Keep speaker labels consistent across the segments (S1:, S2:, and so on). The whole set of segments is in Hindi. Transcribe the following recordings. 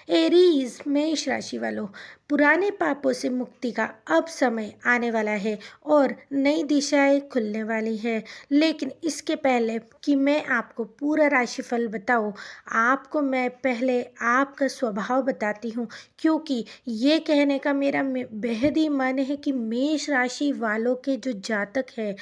S1: एरीज मेष राशि वालों, पुराने पापों से मुक्ति का अब समय आने वाला है और नई दिशाएं खुलने वाली है। लेकिन इसके पहले कि मैं आपको पूरा राशिफल बताऊं, आपको मैं पहले आपका स्वभाव बताती हूँ, क्योंकि ये कहने का मेरा बेहद ही मन है कि मेष राशि वालों के जो जातक है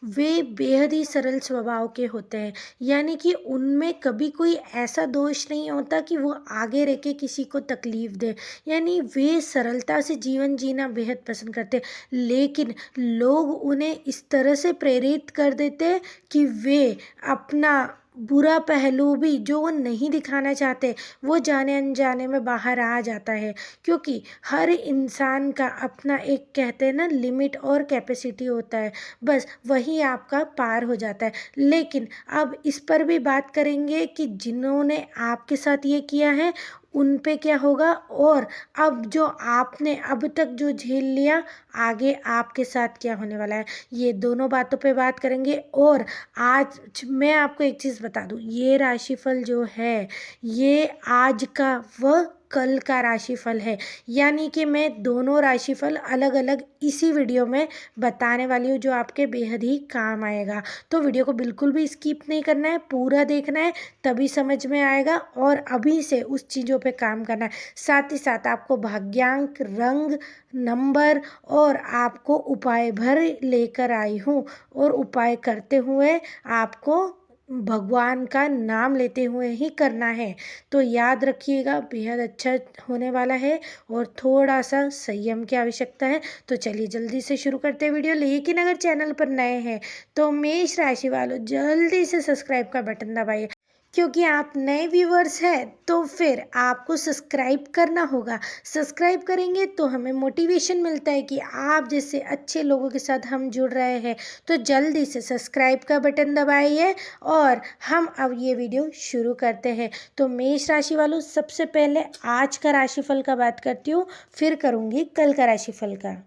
S1: वे बेहद ही सरल स्वभाव के होते हैं। यानी कि उनमें कभी कोई ऐसा दोष नहीं होता कि वो आगे रह के किसी को तकलीफ दे। यानी वे सरलता से जीवन जीना बेहद पसंद करते हैं, लेकिन लोग उन्हें इस तरह से प्रेरित कर देते हैं कि वे अपना बुरा पहलू भी जो वो नहीं दिखाना चाहते वो जाने अनजाने में बाहर आ जाता है। क्योंकि हर इंसान का अपना एक कहते हैं ना लिमिट और कैपेसिटी होता है, बस वही आपका पार हो जाता है। लेकिन अब इस पर भी बात करेंगे कि जिन्होंने आपके साथ ये किया है उन पे क्या होगा, और अब जो आपने अब तक जो झेल लिया आगे आपके साथ क्या होने वाला है, ये दोनों बातों पे बात करेंगे। और आज मैं आपको एक चीज़ बता दूं, ये राशिफल जो है ये आज का व कल का राशिफल है। यानी कि मैं दोनों राशिफल अलग अलग इसी वीडियो में बताने वाली हूँ जो आपके बेहद ही काम आएगा। तो वीडियो को बिल्कुल भी स्किप नहीं करना है, पूरा देखना है, तभी समझ में आएगा और अभी से उस चीज़ों पे काम करना है। साथ ही साथ आपको भाग्यांक, रंग, नंबर और आपको उपाय भर लेकर आई हूँ, और उपाय करते हुए आपको भगवान का नाम लेते हुए ही करना है। तो याद रखिएगा, बेहद अच्छा होने वाला है और थोड़ा सा संयम की आवश्यकता है। तो चलिए जल्दी से शुरू करते हैं वीडियो। लेकिन अगर चैनल पर नए हैं तो मेष राशि वालों जल्दी से सब्सक्राइब का बटन दबाइए, क्योंकि आप नए व्यूवर्स हैं तो फिर आपको सब्सक्राइब करना होगा। सब्सक्राइब करेंगे तो हमें मोटिवेशन मिलता है कि आप जैसे अच्छे लोगों के साथ हम जुड़ रहे हैं। तो जल्दी से सब्सक्राइब का बटन दबाइए और हम अब ये वीडियो शुरू करते हैं। तो मेष राशि वालों, सबसे पहले आज का राशिफल का बात करती हूँ, फिर करूँगी कल का राशिफल का।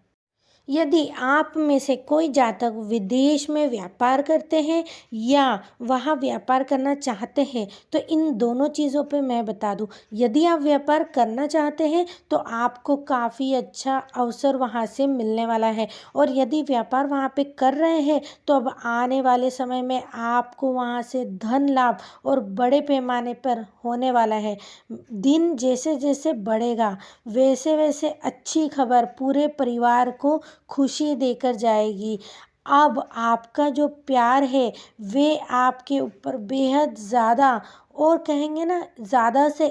S1: यदि आप में से कोई जातक विदेश में व्यापार करते हैं या वहाँ व्यापार करना चाहते हैं तो इन दोनों चीज़ों पे मैं बता दूँ, यदि आप व्यापार करना चाहते हैं तो आपको काफ़ी अच्छा अवसर वहाँ से मिलने वाला है। और यदि व्यापार वहाँ पे कर रहे हैं तो अब आने वाले समय में आपको वहाँ से धन लाभ और बड़े पैमाने पर होने वाला है। दिन जैसे जैसे बढ़ेगा वैसे वैसे अच्छी खबर पूरे परिवार को खुशी देकर जाएगी। अब आपका जो प्यार है वे आपके ऊपर बेहद ज़्यादा, और कहेंगे ना ज़्यादा से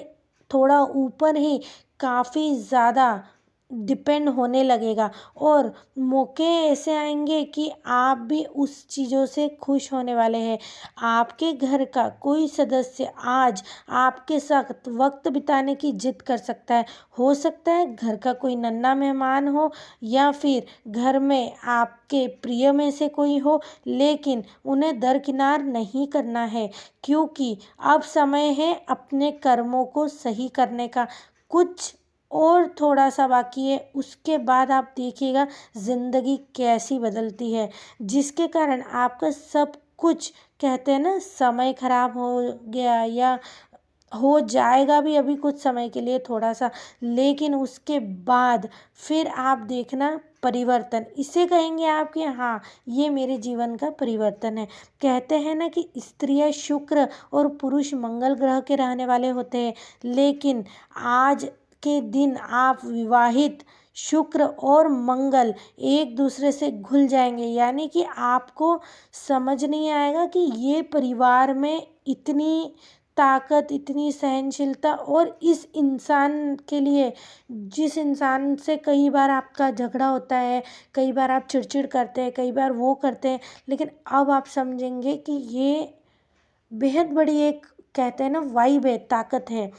S1: थोड़ा ऊपर ही काफ़ी ज़्यादा डिपेंड होने लगेगा, और मौके ऐसे आएंगे कि आप भी उस चीज़ों से खुश होने वाले हैं। आपके घर का कोई सदस्य आज आपके साथ वक्त बिताने की जिद कर सकता है। हो सकता है घर का कोई नन्हा मेहमान हो या फिर घर में आपके प्रिय में से कोई हो, लेकिन उन्हें दरकिनार नहीं करना है, क्योंकि अब समय है अपने कर्मों को सही करने का। कुछ और थोड़ा सा बाकी है, उसके बाद आप देखिएगा ज़िंदगी कैसी बदलती है, जिसके कारण आपका सब कुछ कहते हैं ना समय खराब हो गया या हो जाएगा भी अभी कुछ समय के लिए थोड़ा सा, लेकिन उसके बाद फिर आप देखना परिवर्तन, इसे कहेंगे आप कि हाँ ये मेरे जीवन का परिवर्तन है। कहते हैं ना कि स्त्रियां शुक्र और पुरुष मंगल ग्रह के रहने वाले होते हैं, लेकिन आज के दिन आप विवाहित शुक्र और मंगल एक दूसरे से घुल जाएंगे। यानी कि आपको समझ नहीं आएगा कि ये परिवार में इतनी ताकत, इतनी सहनशीलता, और इस इंसान के लिए जिस इंसान से कई बार आपका झगड़ा होता है, कई बार आप चिड़चिड़ करते हैं, कई बार वो करते हैं, लेकिन अब आप समझेंगे कि ये बेहद बड़ी एक कहते हैं ना वाइब है, ताकत है।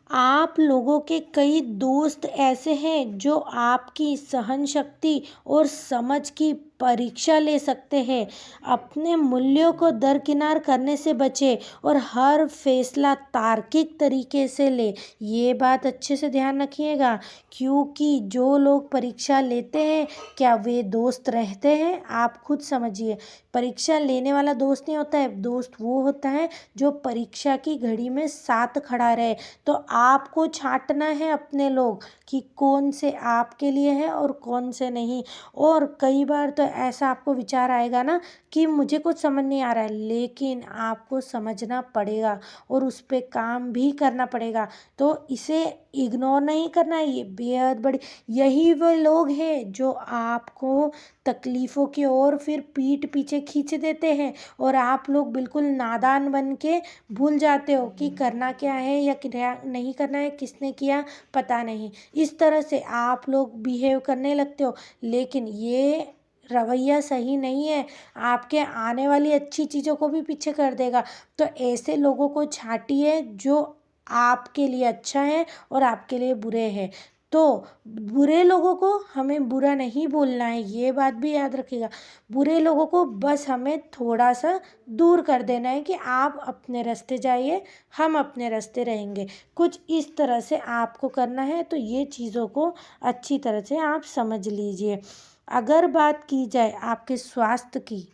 S1: आप लोगों के कई दोस्त ऐसे हैं जो आपकी सहन शक्ति और समझ की परीक्षा ले सकते हैं। अपने मूल्यों को दरकिनार करने से बचे और हर फैसला तार्किक तरीके से ले। ये बात अच्छे से ध्यान रखिएगा, क्योंकि जो लोग परीक्षा लेते हैं, क्या वे दोस्त रहते हैं? आप खुद समझिए। परीक्षा लेने वाला दोस्त नहीं होता है, दोस्त वो होता है जो परीक्षा की घड़ी में साथ खड़ा रहे। तो आपको छांटना है अपने लोग कि कौन से आपके लिए है और कौन से नहीं। और कई बार तो ऐसा आपको विचार आएगा ना कि मुझे कुछ समझ नहीं आ रहा है, लेकिन आपको समझना पड़ेगा और उस पर काम भी करना पड़ेगा। तो इसे इग्नोर नहीं करना है। ये बेहद बड़ी, यही वो लोग हैं जो आपको तकलीफ़ों की ओर फिर पीठ पीछे खींच देते हैं और आप लोग बिल्कुल नादान बन के भूल जाते हो कि करना क्या है या क्या नहीं करना है, किसने किया पता नहीं। इस तरह से आप लोग बिहेव करने लगते हो, लेकिन ये रवैया सही नहीं है, आपके आने वाली अच्छी चीज़ों को भी पीछे कर देगा। तो ऐसे लोगों को छांटिए जो आपके लिए अच्छा है और आपके लिए बुरे हैं। तो बुरे लोगों को हमें बुरा नहीं बोलना है, ये बात भी याद रखिएगा। बुरे लोगों को बस हमें थोड़ा सा दूर कर देना है कि आप अपने रास्ते जाइए, हम अपने रास्ते रहेंगे। कुछ इस तरह से आपको करना है। तो ये चीज़ों को अच्छी तरह से आप समझ लीजिए। अगर बात की जाए आपके स्वास्थ्य की,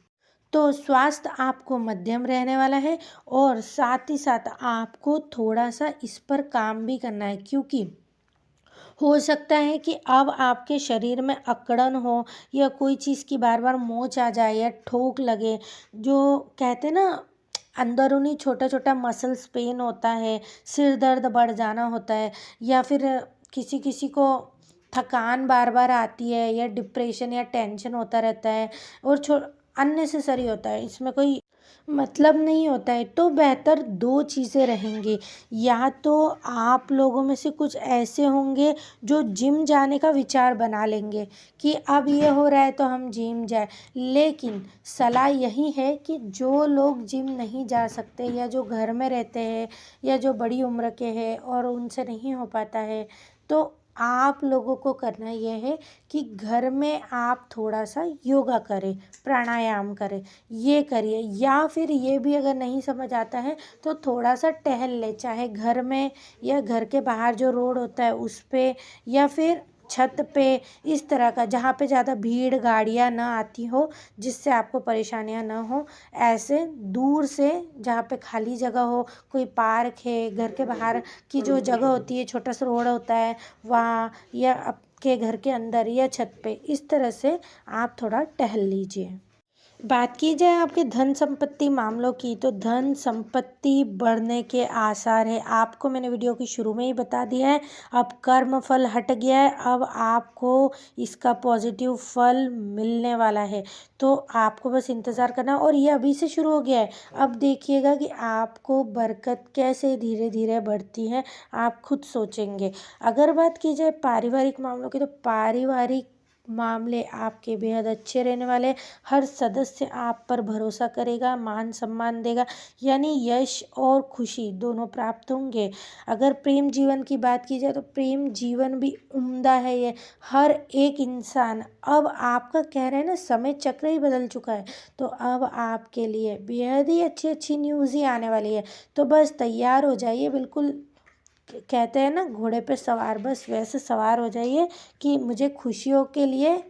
S1: तो स्वास्थ्य आपको मध्यम रहने वाला है और साथ ही साथ आपको थोड़ा सा इस पर काम भी करना है, क्योंकि हो सकता है कि अब आपके शरीर में अकड़न हो या कोई चीज़ की बार बार मोच आ जाए या ठोक लगे। जो कहते हैं ना, अंदरूनी छोटा छोटा मसल्स पेन होता है, सिर दर्द बढ़ जाना होता है, या फिर किसी किसी को थकान बार बार आती है, या डिप्रेशन या टेंशन होता रहता है और अननेसेसरी होता है, इसमें कोई मतलब नहीं होता है। तो बेहतर दो चीज़ें रहेंगी, या तो आप लोगों में से कुछ ऐसे होंगे जो जिम जाने का विचार बना लेंगे कि अब ये हो रहा है तो हम जिम जाए। लेकिन सलाह यही है कि जो लोग जिम नहीं जा सकते, या जो घर में रहते हैं, या जो बड़ी उम्र के हैं और उनसे नहीं हो पाता है, तो आप लोगों को करना यह है कि घर में आप थोड़ा सा योगा करें, प्राणायाम करें, ये करिए। या फिर ये भी अगर नहीं समझ आता है तो थोड़ा सा टहल ले, चाहे घर में या घर के बाहर जो रोड होता है उस पे, या फिर छत पे, इस तरह का जहाँ पे ज़्यादा भीड़ गाड़ियाँ ना आती हो, जिससे आपको परेशानियाँ ना हो। ऐसे दूर से जहाँ पे खाली जगह हो, कोई पार्क है, घर के बाहर की जो जगह होती है, छोटा सा रोड होता है वहाँ, या आपके घर के अंदर या छत पे, इस तरह से आप थोड़ा टहल लीजिए। बात की जाए आपके धन संपत्ति मामलों की, तो धन संपत्ति बढ़ने के आसार है। आपको मैंने वीडियो की शुरू में ही बता दिया है, अब कर्म फल हट गया है, अब आपको इसका पॉजिटिव फल मिलने वाला है। तो आपको बस इंतज़ार करना, और ये अभी से शुरू हो गया है। अब देखिएगा कि आपको बरकत कैसे धीरे धीरे बढ़ती है, आप खुद सोचेंगे। अगर बात की जाए पारिवारिक मामलों की, तो पारिवारिक मामले आपके बेहद अच्छे रहने वाले। हर सदस्य आप पर भरोसा करेगा, मान सम्मान देगा, यानी यश और खुशी दोनों प्राप्त होंगे। अगर प्रेम जीवन की बात की जाए, तो प्रेम जीवन भी उम्दा है। ये हर एक इंसान, अब आपका कह रहे हैं ना, समय चक्र ही बदल चुका है। तो अब आपके लिए बेहद ही अच्छी अच्छी न्यूज़ ही आने वाली है। तो बस तैयार हो जाइए, बिल्कुल कहते हैं ना घोड़े पे सवार, बस वैसे सवार हो जाइए कि मुझे खुशियों के लिए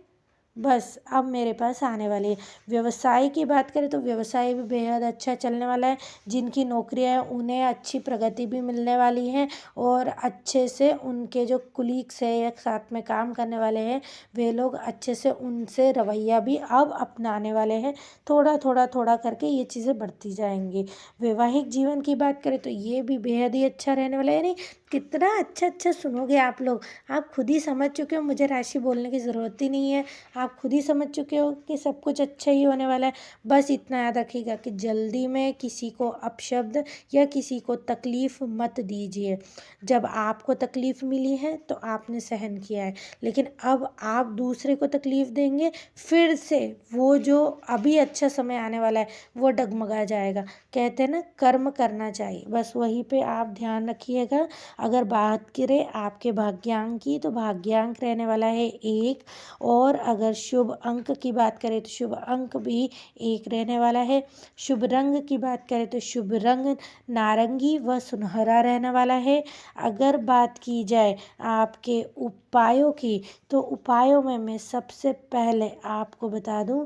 S1: बस अब मेरे पास आने वाली है। व्यवसाय की बात करें तो व्यवसाय भी बेहद अच्छा चलने वाला है। जिनकी नौकरियां हैं उन्हें अच्छी प्रगति भी मिलने वाली है, और अच्छे से उनके जो कुलीग्स है या साथ में काम करने वाले हैं, वे लोग अच्छे से उनसे रवैया भी अब अपनाने वाले हैं। थोड़ा थोड़ा थोड़ा करके ये चीज़ें बढ़ती जाएंगी। वैवाहिक जीवन की बात करें तो ये भी बेहद ही अच्छा रहने वाला है। यानी कितना अच्छा अच्छा सुनोगे आप लोग, आप खुद ही समझ चुके हो, मुझे राशि बोलने की ज़रूरत ही नहीं है। आप खुद ही समझ चुके हो कि सब कुछ अच्छा ही होने वाला है। बस इतना याद रखिएगा कि जल्दी में किसी को अपशब्द या किसी को तकलीफ़ मत दीजिए। जब आपको तकलीफ़ मिली है तो आपने सहन किया है, लेकिन अब आप दूसरे को तकलीफ़ देंगे, फिर से वो जो अभी अच्छा समय आने वाला है वो डगमगा जाएगा। कहते हैं ना, कर्म करना चाहिए, बस वहीं पे आप ध्यान रखिएगा। अगर बात करें आपके भाग्यांक की, तो भाग्यांक रहने वाला है 1, और अगर शुभ अंक की बात करें तो शुभ अंक भी 1 रहने वाला है। शुभ रंग की बात करें तो शुभ रंग नारंगी व सुनहरा रहने वाला है। अगर बात की जाए आपके उपायों की, तो उपायों में मैं सबसे पहले आपको बता दूं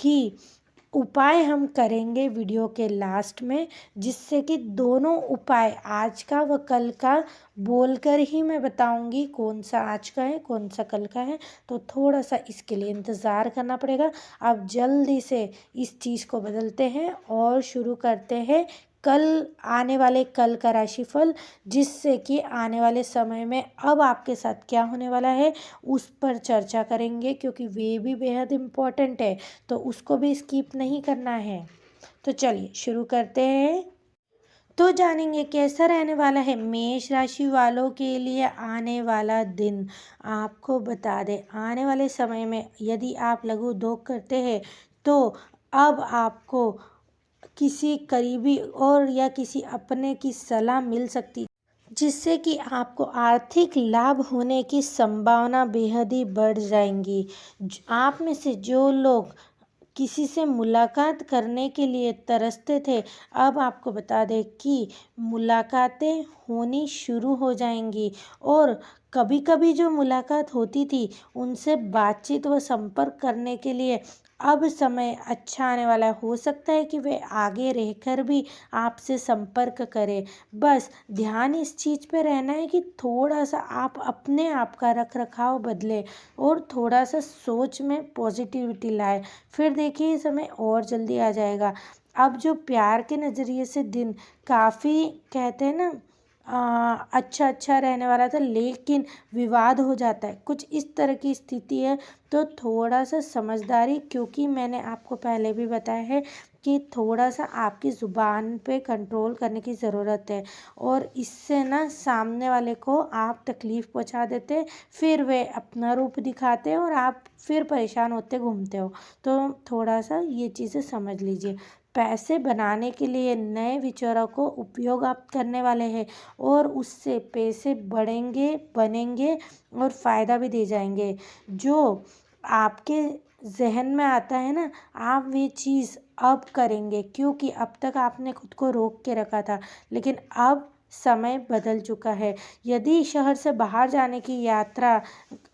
S1: कि उपाय हम करेंगे वीडियो के लास्ट में, जिससे कि दोनों उपाय आज का व कल का बोलकर ही मैं बताऊंगी कौन सा आज का है कौन सा कल का है। तो थोड़ा सा इसके लिए इंतज़ार करना पड़ेगा। अब जल्दी से इस चीज़ को बदलते हैं और शुरू करते हैं कल आने वाले कल का राशिफल, जिससे कि आने वाले समय में अब आपके साथ क्या होने वाला है उस पर चर्चा करेंगे, क्योंकि वे भी बेहद इम्पोर्टेंट है, तो उसको भी स्किप नहीं करना है। तो चलिए शुरू करते हैं। तो जानेंगे कैसा रहने वाला है मेष राशि वालों के लिए आने वाला दिन। आपको बता दें, आने वाले समय में यदि आप लघु उद्योग करते हैं तो अब आपको किसी करीबी और या किसी अपने की सलाह मिल सकती, जिससे कि आपको आर्थिक लाभ होने की संभावना बेहद ही बढ़ जाएंगी। आप में से जो लोग किसी से मुलाकात करने के लिए तरसते थे, अब आपको बता दें कि मुलाकातें होनी शुरू हो जाएंगी। और कभी कभी जो मुलाकात होती थी उनसे बातचीत व संपर्क करने के लिए अब समय अच्छा आने वाला है। हो सकता है कि वे आगे रहकर भी आपसे संपर्क करें। बस ध्यान इस चीज़ पे रहना है कि थोड़ा सा आप अपने आप का रख रखाव बदलें और थोड़ा सा सोच में पॉजिटिविटी लाए, फिर देखिए समय और जल्दी आ जाएगा। अब जो प्यार के नज़रिए से दिन काफ़ी कहते हैं ना अच्छा अच्छा रहने वाला था, लेकिन विवाद हो जाता है, कुछ इस तरह की स्थिति है। तो थोड़ा सा समझदारी, क्योंकि मैंने आपको पहले भी बताया है कि थोड़ा सा आपकी ज़ुबान पे कंट्रोल करने की ज़रूरत है, और इससे ना सामने वाले को आप तकलीफ़ पहुंचा देते, फिर वे अपना रूप दिखाते हैं और आप फिर परेशान होते घूमते हो। तो थोड़ा सा ये चीज़ें समझ लीजिए। पैसे बनाने के लिए नए विचारों को उपयोग आप करने वाले हैं, और उससे पैसे बढ़ेंगे बनेंगे और फ़ायदा भी दे जाएंगे। जो आपके जहन में आता है ना, आप वे चीज़ अब करेंगे, क्योंकि अब तक आपने खुद को रोक के रखा था, लेकिन अब समय बदल चुका है। यदि शहर से बाहर जाने की यात्रा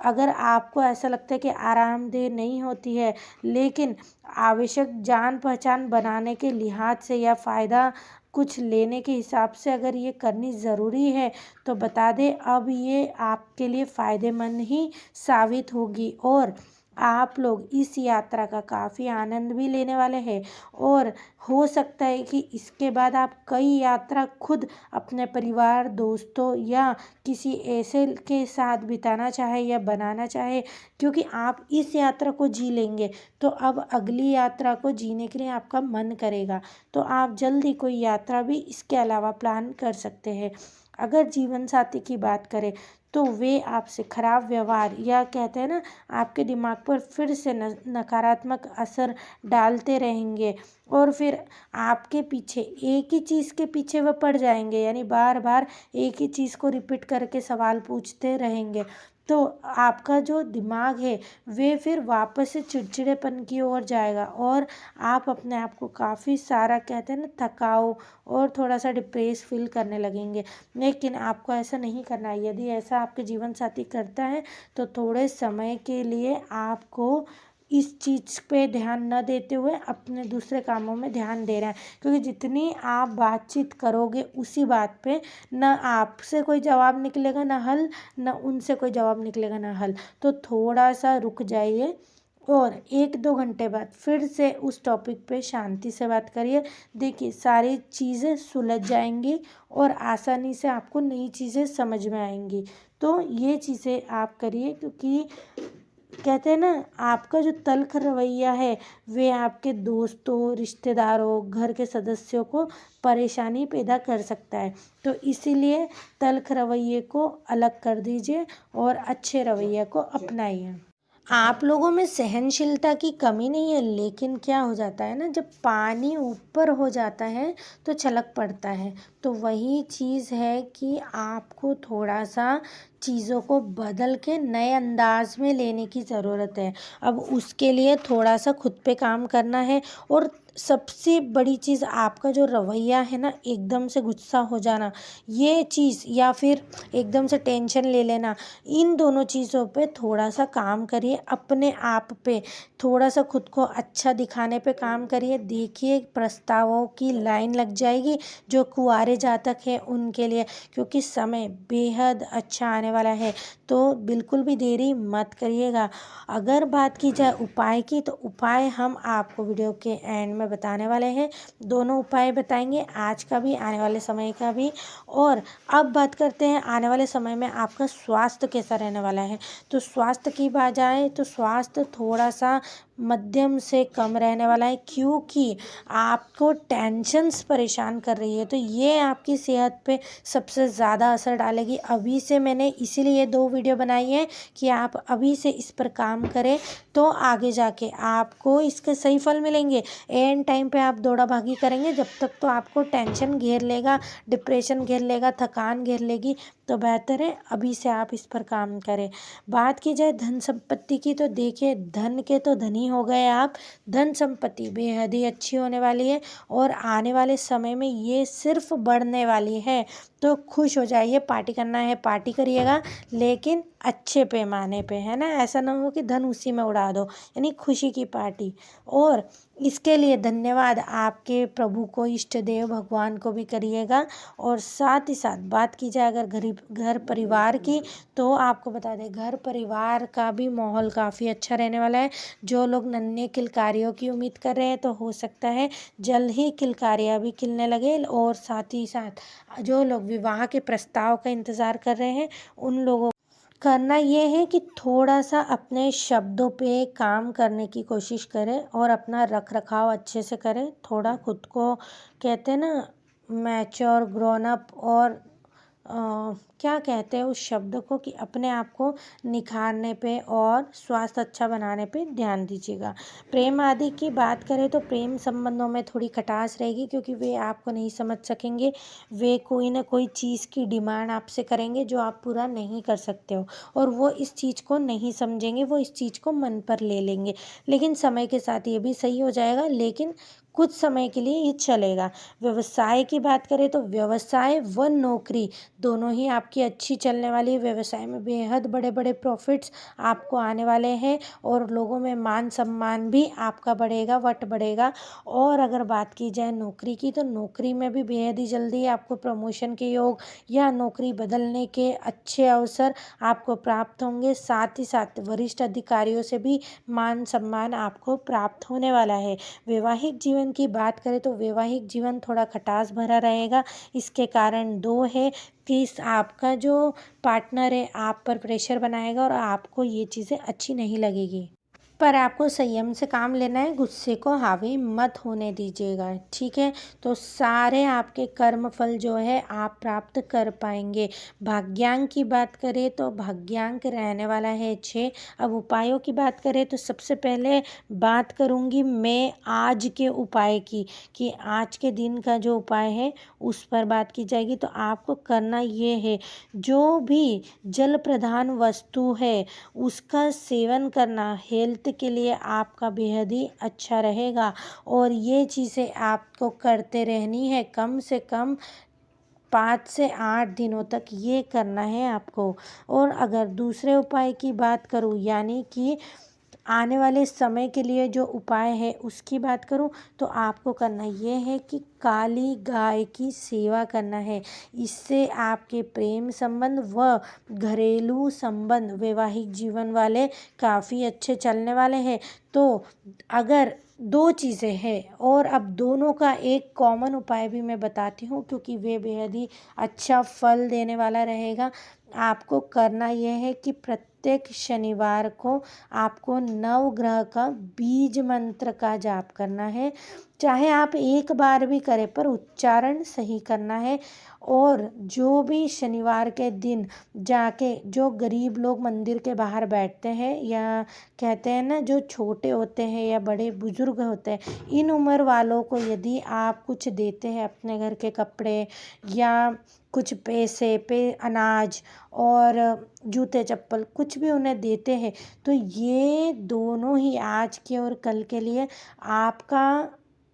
S1: अगर आपको ऐसा लगता है कि आरामदेह नहीं होती है, लेकिन आवश्यक जान पहचान बनाने के लिहाज से या फ़ायदा कुछ लेने के हिसाब से अगर ये करनी ज़रूरी है, तो बता दें अब ये आपके लिए फ़ायदेमंद ही साबित होगी, और आप लोग इस यात्रा का काफ़ी आनंद भी लेने वाले हैं। और हो सकता है कि इसके बाद आप कई यात्रा खुद अपने परिवार दोस्तों या किसी ऐसे के साथ बिताना चाहे या बनाना चाहे, क्योंकि आप इस यात्रा को जी लेंगे तो अब अगली यात्रा को जीने के लिए आपका मन करेगा। तो आप जल्दी कोई यात्रा भी इसके अलावा प्लान कर सकते हैं। अगर जीवन साथी की बात करें तो वे आपसे खराब व्यवहार या कहते हैं ना आपके दिमाग पर फिर से नकारात्मक असर डालते रहेंगे, और फिर आपके पीछे एक ही चीज़ के पीछे वह पड़ जाएंगे, यानी बार बार एक ही चीज़ को रिपीट करके सवाल पूछते रहेंगे। तो आपका जो दिमाग है वे फिर वापस से चिड़चिड़ेपन की ओर जाएगा, और आप अपने आप को काफ़ी सारा कहते हैं ना थकाऊ और थोड़ा सा डिप्रेस फील करने लगेंगे। लेकिन आपको ऐसा नहीं करना है। यदि ऐसा आपके जीवन साथी करता है तो थोड़े समय के लिए आपको इस चीज़ पे ध्यान न देते हुए अपने दूसरे कामों में ध्यान दे रहा है, क्योंकि जितनी आप बातचीत करोगे उसी बात पे न आपसे कोई जवाब निकलेगा न हल, न उनसे कोई जवाब निकलेगा न हल। तो थोड़ा सा रुक जाइए और 1-2 घंटे बाद फिर से उस टॉपिक पे शांति से बात करिए। देखिए सारी चीज़ें सुलझ जाएंगी और आसानी से आपको नई चीज़ें समझ में आएंगी। तो ये चीज़ें आप करिए, क्योंकि कहते हैं ना आपका जो तल्ख रवैया है वे आपके दोस्तों रिश्तेदारों घर के सदस्यों को परेशानी पैदा कर सकता है। तो इसीलिए तल्ख रवैये को अलग कर दीजिए और अच्छे रवैये को अपनाइए। आप लोगों में सहनशीलता की कमी नहीं है, लेकिन क्या हो जाता है ना, जब पानी ऊपर हो जाता है तो छलक पड़ता है। तो वही चीज़ है कि आपको थोड़ा सा चीज़ों को बदल के नए अंदाज में लेने की ज़रूरत है। अब उसके लिए थोड़ा सा खुद पे काम करना है। और सबसे बड़ी चीज़ आपका जो रवैया है ना, एकदम से गुस्सा हो जाना, ये चीज़, या फिर एकदम से टेंशन ले लेना, इन दोनों चीज़ों पे थोड़ा सा काम करिए। अपने आप पे थोड़ा सा खुद को अच्छा दिखाने पे काम करिए। देखिए प्रस्तावों की लाइन लग जाएगी जो कुंवारे जातक है उनके लिए, क्योंकि समय बेहद अच्छा आने वाला है। तो बिल्कुल भी देरी मत करिएगा। अगर बात की जाए उपाय की, तो उपाय हम आपको वीडियो के एंड में बताने वाले हैं। दोनों उपाय बताएंगे, आज का भी, आने वाले समय का भी। और अब बात करते हैं आने वाले समय में आपका स्वास्थ्य कैसा रहने वाला है। तो स्वास्थ्य की बात आए तो स्वास्थ्य थोड़ा सा मध्यम से कम रहने वाला है, क्योंकि आपको टेंशन्स परेशान कर रही है। तो ये आपकी सेहत पे सबसे ज़्यादा असर डालेगी। अभी से मैंने इसीलिए 2 वीडियो बनाई है कि आप अभी से इस पर काम करें, तो आगे जाके आपको इसके सही फल मिलेंगे। एंड टाइम पे आप दौड़ा भागी करेंगे जब तक, तो आपको टेंशन घेर लेगा, डिप्रेशन घेर लेगा, थकान घेर लेगी। तो बेहतर है अभी से आप इस पर काम करें। बात की जाए धन संपत्ति की, तो देखिए धन के तो धनी हो गए आप। धन संपत्ति बेहद ही अच्छी होने वाली है और आने वाले समय में ये सिर्फ बढ़ने वाली है। तो खुश हो जाइए, पार्टी करना है पार्टी करिएगा, लेकिन अच्छे पैमाने पे, है ना। ऐसा ना हो कि धन उसी में उड़ा दो, यानी खुशी की पार्टी। और इसके लिए धन्यवाद आपके प्रभु को, इष्ट देव भगवान को भी करिएगा। और साथ ही साथ बात की जाए अगर गरीब घर परिवार की, तो आपको बता दें घर परिवार का भी माहौल काफ़ी अच्छा रहने वाला है। जो लोग नन्हे किलकारियों की उम्मीद कर रहे हैं, तो हो सकता है जल्द ही किलकारियाँ भी खिलने लगे। और साथ ही साथ जो लोग विवाह के प्रस्ताव का इंतज़ार कर रहे हैं, उन लोगों करना ये है कि थोड़ा सा अपने शब्दों पे काम करने की कोशिश करें और अपना रख रखाव अच्छे से करें। थोड़ा खुद को, कहते हैं ना, मैच्योर, ग्रोन अप, और क्या कहते हैं उस शब्द को, कि अपने आप को निखारने पे और स्वास्थ्य अच्छा बनाने पे ध्यान दीजिएगा। प्रेम आदि की बात करें तो प्रेम संबंधों में थोड़ी खटास रहेगी, क्योंकि वे आपको नहीं समझ सकेंगे। वे कोई ना कोई चीज़ की डिमांड आपसे करेंगे जो आप पूरा नहीं कर सकते हो, और वो इस चीज़ को नहीं समझेंगे, वो इस चीज़ को मन पर ले लेंगे। लेकिन समय के साथ ये भी सही हो जाएगा, लेकिन कुछ समय के लिए ये चलेगा। व्यवसाय की बात करें तो व्यवसाय व नौकरी दोनों ही आपकी अच्छी चलने वाली है। व्यवसाय में बेहद बड़े बड़े प्रॉफिट्स आपको आने वाले हैं, और लोगों में मान सम्मान भी आपका बढ़ेगा, वट बढ़ेगा। और अगर बात की जाए नौकरी की, तो नौकरी में भी बेहद ही जल्दी आपको प्रमोशन के योग या नौकरी बदलने के अच्छे अवसर आपको प्राप्त होंगे। साथ ही साथ वरिष्ठ अधिकारियों से भी मान सम्मान आपको प्राप्त होने वाला है। वैवाहिक जीवन की बात करें तो वैवाहिक जीवन थोड़ा खटास भरा रहेगा। इसके कारण दो है कि आपका जो पार्टनर है आप पर प्रेशर बनाएगा, और आपको ये चीज़ें अच्छी नहीं लगेगी। पर आपको संयम से काम लेना है, गुस्से को हावी मत होने दीजिएगा, ठीक है। तो सारे आपके कर्म फल जो है आप प्राप्त कर पाएंगे। भाग्यांक की बात करें तो भाग्यांक रहने वाला है 6। अब उपायों की बात करें तो सबसे पहले बात करूंगी मैं आज के उपाय की, कि आज के दिन का जो उपाय है उस पर बात की जाएगी। तो आपको करना ये है, जो भी जल प्रधान वस्तु है उसका सेवन करना हेल्थ के लिए आपका बेहद ही अच्छा रहेगा। और ये चीज़ें आपको करते रहनी है, कम से कम 5 से 8 दिनों तक ये करना है आपको। और अगर दूसरे उपाय की बात करूँ, यानी कि आने वाले समय के लिए जो उपाय है उसकी बात करूं, तो आपको करना ये है कि काली गाय की सेवा करना है। इससे आपके प्रेम संबंध व घरेलू संबंध, वैवाहिक जीवन वाले काफ़ी अच्छे चलने वाले हैं। तो अगर 2 चीज़ें हैं, और अब दोनों का एक कॉमन उपाय भी मैं बताती हूँ, क्योंकि वे बेहद ही अच्छा फल देने वाला रहेगा। आपको करना यह है कि प्रत्येक शनिवार को आपको नवग्रह का बीज मंत्र का जाप करना है। चाहे आप एक बार भी करें, पर उच्चारण सही करना है। और जो भी शनिवार के दिन जाके जो गरीब लोग मंदिर के बाहर बैठते हैं, या कहते हैं ना जो छोटे होते हैं या बड़े बुजुर्ग होते हैं, इन उम्र वालों को यदि आप कुछ देते हैं, अपने घर के कपड़े या कुछ पैसे पे अनाज और जूते चप्पल कुछ भी उन्हें देते हैं, तो ये दोनों ही आज के और कल के लिए आपका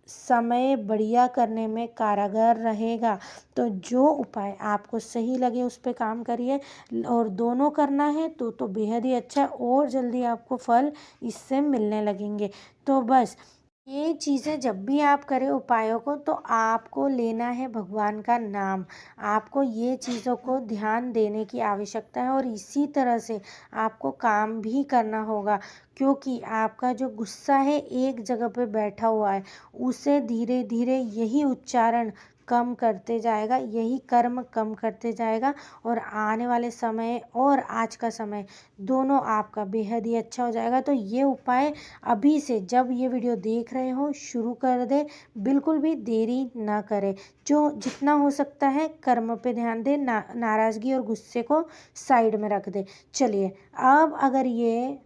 S1: समय बढ़िया करने में कारगर रहेगा। तो जो उपाय आपको सही लगे उस पे काम करिए, और दोनों करना है तो बेहद ही अच्छा, और जल्दी आपको फल इससे मिलने लगेंगे। तो बस ये चीज़ें जब भी आप करें उपायों को, तो आपको लेना है भगवान का नाम। आपको ये चीज़ों को ध्यान देने की आवश्यकता है, और इसी तरह से आपको काम भी करना होगा, क्योंकि आपका जो गुस्सा है एक जगह पे बैठा हुआ है, उसे धीरे धीरे यही उच्चारण कम करते जाएगा, यही कर्म कम करते जाएगा, और आने वाले समय और आज का समय दोनों आपका बेहद ही अच्छा हो जाएगा। तो ये उपाय अभी से जब ये वीडियो देख रहे हो शुरू कर दे, बिल्कुल भी देरी ना करें। जो जितना हो सकता है कर्म पे ध्यान दे, नाराज़गी और गुस्से को साइड में रख दे। चलिए, अब अगर ये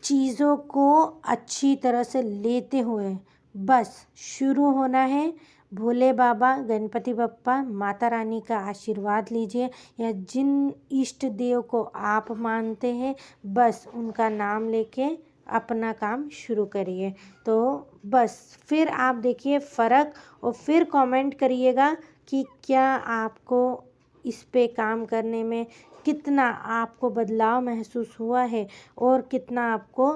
S1: चीज़ों को अच्छी तरह से लेते हुए बस शुरू होना है, भोले बाबा, गणपति बप्पा, माता रानी का आशीर्वाद लीजिए, या जिन इष्ट देव को आप मानते हैं बस उनका नाम लेके अपना काम शुरू करिए। तो बस फिर आप देखिए फ़र्क, और फिर कमेंट करिएगा कि क्या आपको इस पे काम करने में कितना आपको बदलाव महसूस हुआ है, और कितना आपको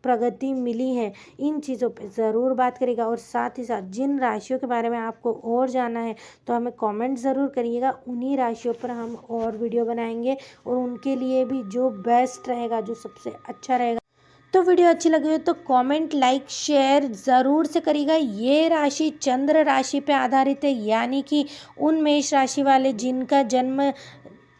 S1: प्रगति मिली है। इन चीज़ों पे ज़रूर बात करिएगा, और साथ ही साथ जिन राशियों के बारे में आपको और जानना है तो हमें कमेंट ज़रूर करिएगा। उन्हीं राशियों पर हम और वीडियो बनाएंगे, और उनके लिए भी जो बेस्ट रहेगा, जो सबसे अच्छा रहेगा। तो वीडियो अच्छी लगी हो तो कमेंट, लाइक, शेयर ज़रूर से करिएगा। ये राशि चंद्र राशि पे आधारित है, यानी कि उन मेष राशि वाले जिनका जन्म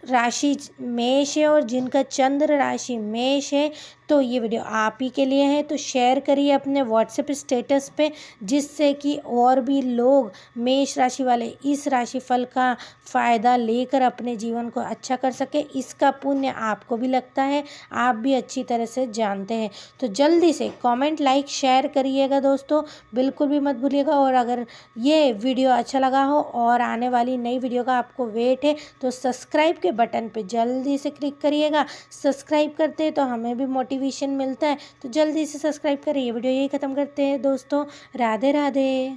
S1: राशि मेष है और जिनका चंद्र राशि मेष है, तो ये वीडियो आप ही के लिए है। तो शेयर करिए अपने व्हाट्सएप स्टेटस पे, जिससे कि और भी लोग मेष राशि वाले इस राशिफल का फ़ायदा लेकर अपने जीवन को अच्छा कर सके। इसका पुण्य आपको भी लगता है, आप भी अच्छी तरह से जानते हैं। तो जल्दी से कमेंट, लाइक, शेयर करिएगा दोस्तों, बिल्कुल भी मत भूलिएगा। और अगर ये वीडियो अच्छा लगा हो और आने वाली नई वीडियो का आपको वेट है, तो सब्सक्राइब के बटन पे जल्दी से क्लिक करिएगा। सब्सक्राइब करते हैं तो हमें भी मोटिवेशन मिलता है, तो जल्दी से सब्सक्राइब करिए। वीडियो यही ख़त्म करते हैं दोस्तों, राधे राधे।